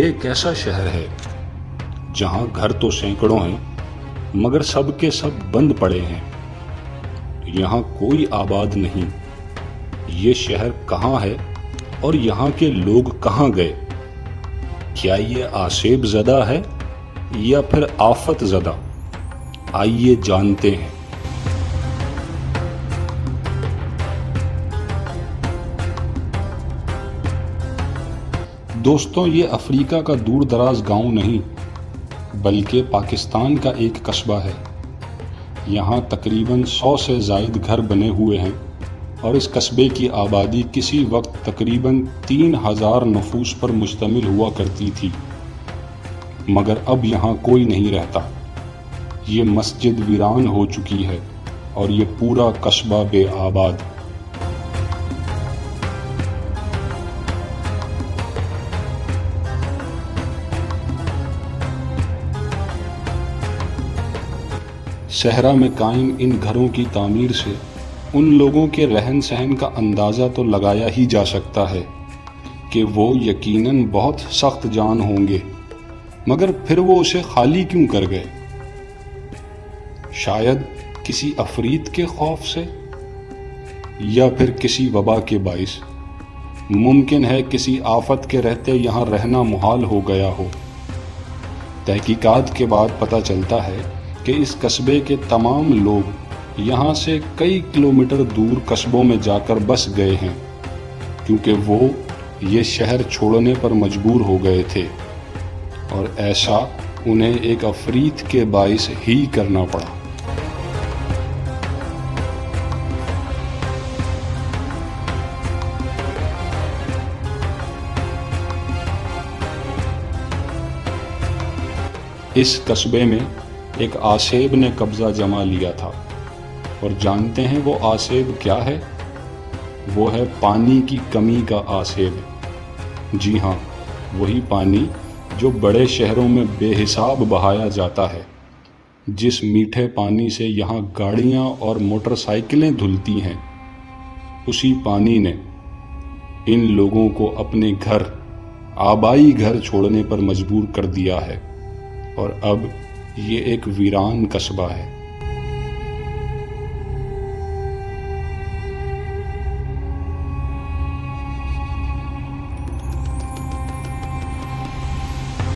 یہ ایک ایسا شہر ہے جہاں گھر تو سینکڑوں ہیں مگر سب کے سب بند پڑے ہیں. یہاں کوئی آباد نہیں. یہ شہر کہاں ہے اور یہاں کے لوگ کہاں گئے؟ کیا یہ آسیب زدہ ہے یا پھر آفت زدہ؟ آئیے جانتے ہیں. دوستوں، یہ افریقہ کا دور دراز گاؤں نہیں بلکہ پاکستان کا ایک قصبہ ہے. یہاں تقریباً 100 سے زائد گھر بنے ہوئے ہیں اور اس قصبے کی آبادی کسی وقت تقریباً 3000 نفوس پر مشتمل ہوا کرتی تھی، مگر اب یہاں کوئی نہیں رہتا. یہ مسجد ویران ہو چکی ہے اور یہ پورا قصبہ بے آباد. صحرا میں قائم ان گھروں کی تعمیر سے ان لوگوں کے رہن سہن کا اندازہ تو لگایا ہی جا سکتا ہے کہ وہ یقیناً بہت سخت جان ہوں گے، مگر پھر وہ اسے خالی کیوں کر گئے؟ شاید کسی عفریت کے خوف سے یا پھر کسی وبا کے باعث. ممکن ہے کسی آفت کے رہتے یہاں رہنا محال ہو گیا ہو. تحقیقات کے بعد پتہ چلتا ہے کہ اس قصبے کے تمام لوگ یہاں سے کئی کلومیٹر دور قصبوں میں جا کر بس گئے ہیں کیونکہ وہ یہ شہر چھوڑنے پر مجبور ہو گئے تھے، اور ایسا انہیں ایک عفریت کے باعث ہی کرنا پڑا. اس قصبے میں ایک آسیب نے قبضہ جما لیا تھا، اور جانتے ہیں وہ آسیب کیا ہے؟ وہ ہے پانی کی کمی کا آسیب. جی ہاں، وہی پانی جو بڑے شہروں میں بے حساب بہایا جاتا ہے. جس میٹھے پانی سے یہاں گاڑیاں اور موٹر سائیکلیں دھلتی ہیں، اسی پانی نے ان لوگوں کو اپنے گھر، آبائی گھر چھوڑنے پر مجبور کر دیا ہے، اور اب یہ ایک ویران قصبہ ہے.